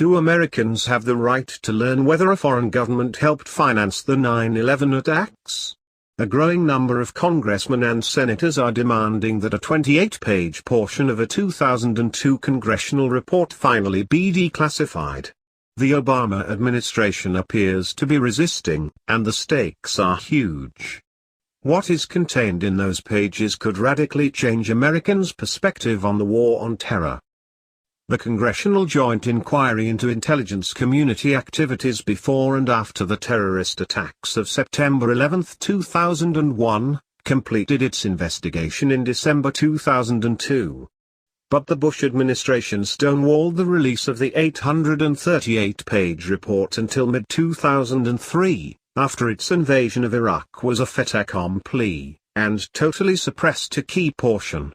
Do Americans have the right to learn whether a foreign government helped finance the 9/11 attacks? A growing number of congressmen and senators are demanding that a 28-page portion of a 2002 congressional report finally be declassified. The Obama administration appears to be resisting, and the stakes are huge. What is contained in those pages could radically change Americans' perspective on the war on terror. The Congressional Joint Inquiry into Intelligence Community Activities before and after the terrorist attacks of September 11, 2001, completed its investigation in December 2002. But the Bush administration stonewalled the release of the 838-page report until mid-2003, after its invasion of Iraq was a fait accompli, and totally suppressed a key portion.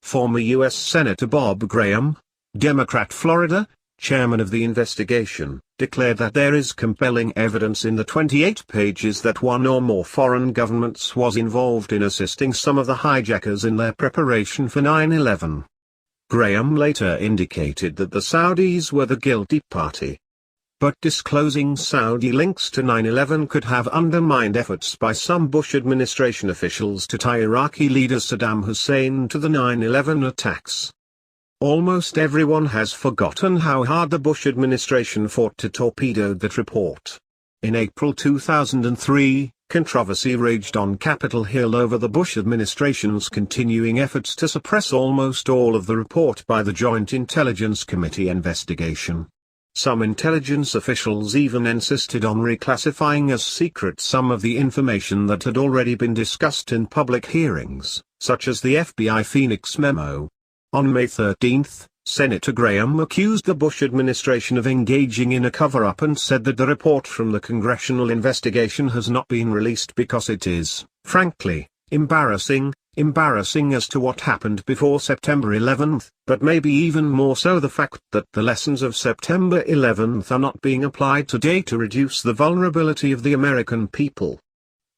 Former U.S. Senator Bob Graham, Democrat Florida, chairman of the investigation, declared that there is compelling evidence in the 28 pages that one or more foreign governments was involved in assisting some of the hijackers in their preparation for 9/11. Graham later indicated that the Saudis were the guilty party. But disclosing Saudi links to 9/11 could have undermined efforts by some Bush administration officials to tie Iraqi leader Saddam Hussein to the 9/11 attacks. Almost everyone has forgotten how hard the Bush administration fought to torpedo that report. In April 2003, controversy raged on Capitol Hill over the Bush administration's continuing efforts to suppress almost all of the report by the Joint Intelligence Committee investigation. Some intelligence officials even insisted on reclassifying as secret some of the information that had already been discussed in public hearings, such as the FBI Phoenix memo. On May 13, Senator Graham accused the Bush administration of engaging in a cover-up and said that the report from the congressional investigation has not been released because it is, frankly, embarrassing as to what happened before September 11, but maybe even more so the fact that the lessons of September 11 are not being applied today to reduce the vulnerability of the American people.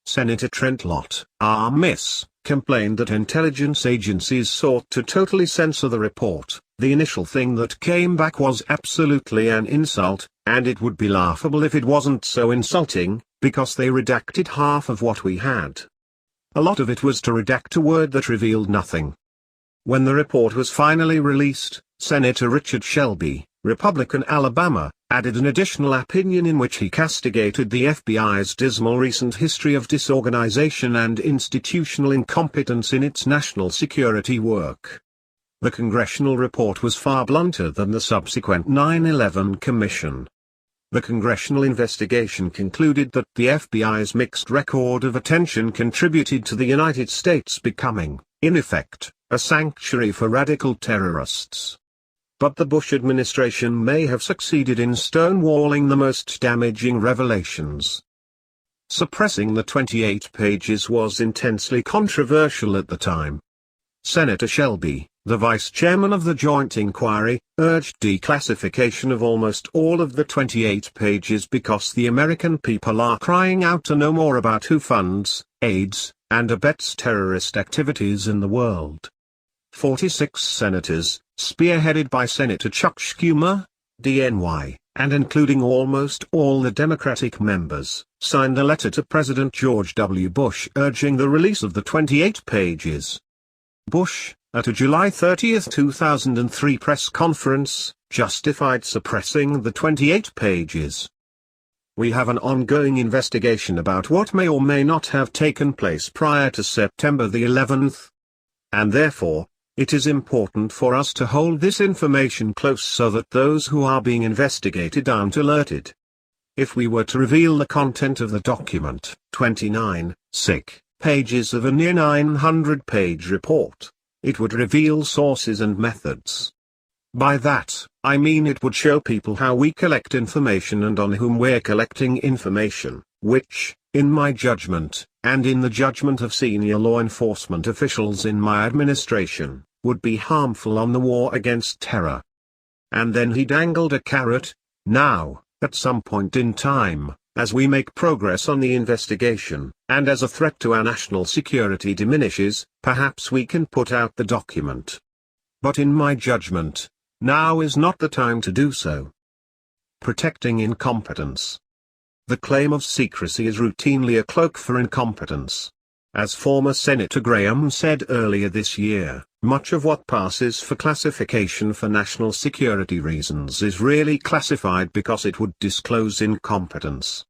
Senator Trent Lott, Miss, complained that intelligence agencies sought to totally censor the report. The initial thing that came back was absolutely an insult, and it would be laughable if it wasn't so insulting, because they redacted half of what we had. A lot of it was to redact a word that revealed nothing. When the report was finally released, Senator Richard Shelby, Republican Alabama, added an additional opinion in which he castigated the FBI's dismal recent history of disorganization and institutional incompetence in its national security work. The congressional report was far blunter than the subsequent 9/11 Commission. The congressional investigation concluded that the FBI's mixed record of attention contributed to the United States becoming, in effect, a sanctuary for radical terrorists. But the Bush administration may have succeeded in stonewalling the most damaging revelations. Suppressing the 28 pages was intensely controversial at the time. Senator Shelby, the vice chairman of the Joint Inquiry, urged declassification of almost all of the 28 pages because the American people are crying out to know more about who funds, aids, and abets terrorist activities in the world. 46 senators, spearheaded by Senator Chuck Schumer, DNY, and including almost all the Democratic members, signed a letter to President George W. Bush urging the release of the 28 pages. Bush, at a July 30, 2003 press conference, justified suppressing the 28 pages. We have an ongoing investigation about what may or may not have taken place prior to September the 11th. And therefore, it is important for us to hold this information close so that those who are being investigated aren't alerted. If we were to reveal the content of the document, 29 pages of a near 900-page report, it would reveal sources and methods. By that, I mean it would show people how we collect information and on whom we're collecting information, which, in my judgment, and in the judgment of senior law enforcement officials in my administration, would be harmful on the war against terror. And then he dangled a carrot. Now, at some point in time, as we make progress on the investigation, and as a threat to our national security diminishes, perhaps we can put out the document. But in my judgment, now is not the time to do so. protecting incompetence. The claim of secrecy is routinely a cloak for incompetence. As former Senator Graham said earlier this year, much of what passes for classification for national security reasons is really classified because it would disclose incompetence.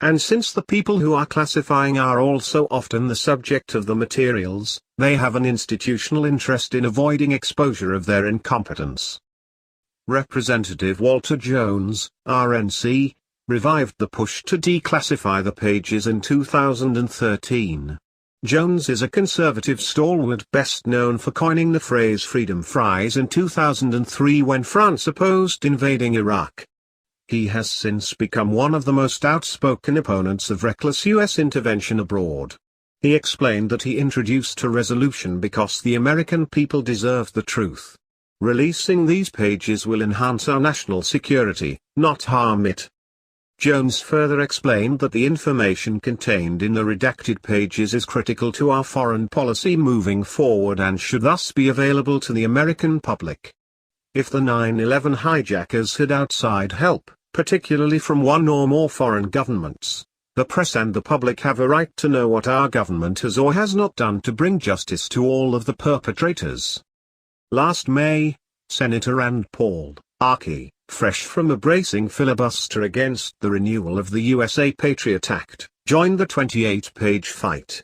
And since the people who are classifying are also often the subject of the materials, they have an institutional interest in avoiding exposure of their incompetence. Representative Walter Jones, RNC, revived the push to declassify the pages in 2013. Jones is a conservative stalwart best known for coining the phrase "freedom fries" in 2003 when France opposed invading Iraq. He has since become one of the most outspoken opponents of reckless U.S. intervention abroad. He explained that he introduced a resolution because the American people deserve the truth. Releasing these pages will enhance our national security, not harm it. Jones further explained that the information contained in the redacted pages is critical to our foreign policy moving forward and should thus be available to the American public. If the 9/11 hijackers had outside help, particularly from one or more foreign governments, the press and the public have a right to know what our government has or has not done to bring justice to all of the perpetrators. Last May, Senator Rand Paul, Archie, fresh from a bracing filibuster against the renewal of the USA Patriot Act, joined the 28-page fight.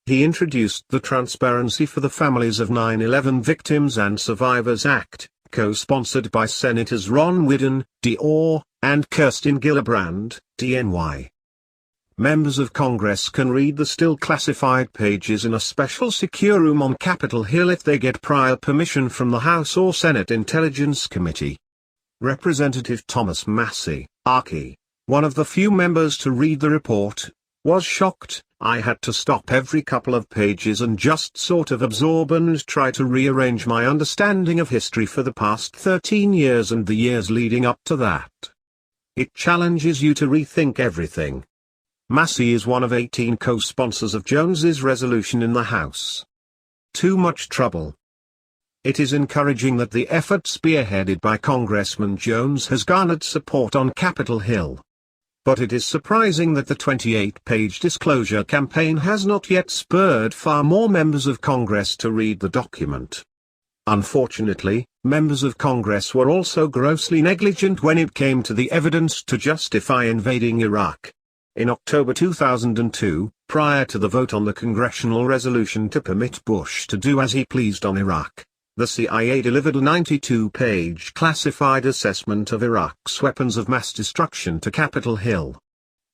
He introduced the Transparency for the Families of 9/11 Victims and Survivors Act, co-sponsored by Senators Ron Wyden, D.O., and Kirsten Gillibrand, DNY. Members of Congress can read the still classified pages in a special secure room on Capitol Hill if they get prior permission from the House or Senate Intelligence Committee. Representative Thomas Massie, Archie, one of the few members to read the report, was shocked. "I had to stop every couple of pages and just sort of absorb and try to rearrange my understanding of history for the past 13 years and the years leading up to that. It challenges you to rethink everything." Massie is one of 18 co-sponsors of Jones's resolution in the House. Too much trouble. It is encouraging that the effort spearheaded by Congressman Jones has garnered support on Capitol Hill. But it is surprising that the 28-page disclosure campaign has not yet spurred far more members of Congress to read the document. Unfortunately, members of Congress were also grossly negligent when it came to the evidence to justify invading Iraq. In October 2002, prior to the vote on the congressional resolution to permit Bush to do as he pleased on Iraq, the CIA delivered a 92-page classified assessment of Iraq's weapons of mass destruction to Capitol Hill.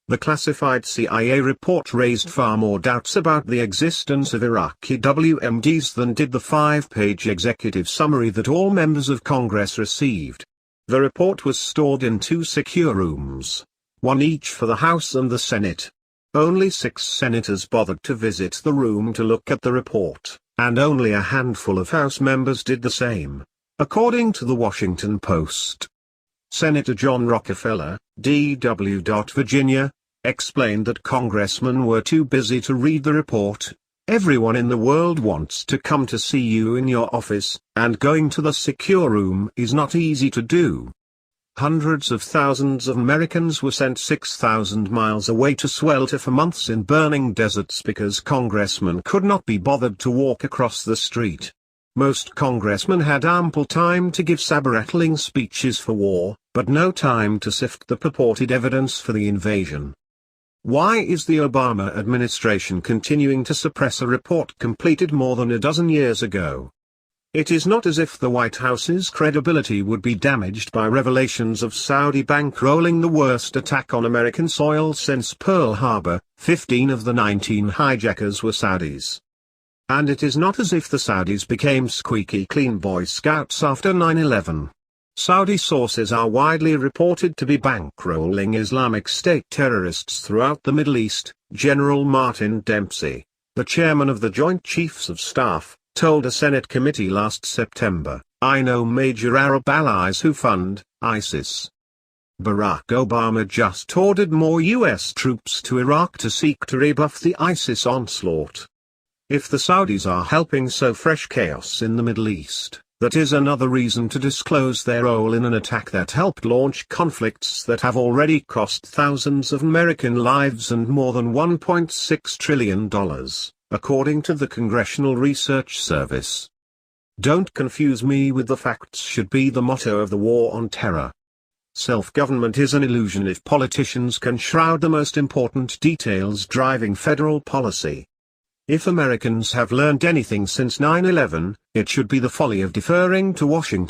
The classified CIA report raised far more doubts about the existence of Iraqi WMDs than did the 5-page executive summary that all members of Congress received. The report was stored in 2 secure rooms, one each for the House and the Senate. Only 6 senators bothered to visit the room to look at the report, and only a handful of House members did the same, according to the Washington Post. Senator John Rockefeller, D.W. Virginia, explained that congressmen were too busy to read the report. "Everyone in the world wants to come to see you in your office, and going to the secure room is not easy to do." Hundreds of thousands of Americans were sent 6,000 miles away to swelter for months in burning deserts because congressmen could not be bothered to walk across the street. Most congressmen had ample time to give saber-rattling speeches for war, but no time to sift the purported evidence for the invasion. Why is the Obama administration continuing to suppress a report completed more than a dozen years ago? It is not as if the White House's credibility would be damaged by revelations of Saudi bankrolling the worst attack on American soil since Pearl Harbor. 15 of the 19 hijackers were Saudis. And it is not as if the Saudis became squeaky clean Boy Scouts after 9/11. Saudi sources are widely reported to be bankrolling Islamic State terrorists throughout the Middle East. General Martin Dempsey, the chairman of the Joint Chiefs of Staff, told a Senate committee last September, "I know major Arab allies who fund ISIS." Barack Obama just ordered more U.S. troops to Iraq to seek to rebuff the ISIS onslaught. If the Saudis are helping sow fresh chaos in the Middle East, That is another reason to disclose their role in an attack that helped launch conflicts that have already cost thousands of American lives and more than $1.6 trillion, according to the Congressional Research Service. Don't confuse me with the facts should be the motto of the war on terror. Self-government is an illusion if politicians can shroud the most important details driving federal policy. If Americans have learned anything since 9/11, it should be the folly of deferring to Washington.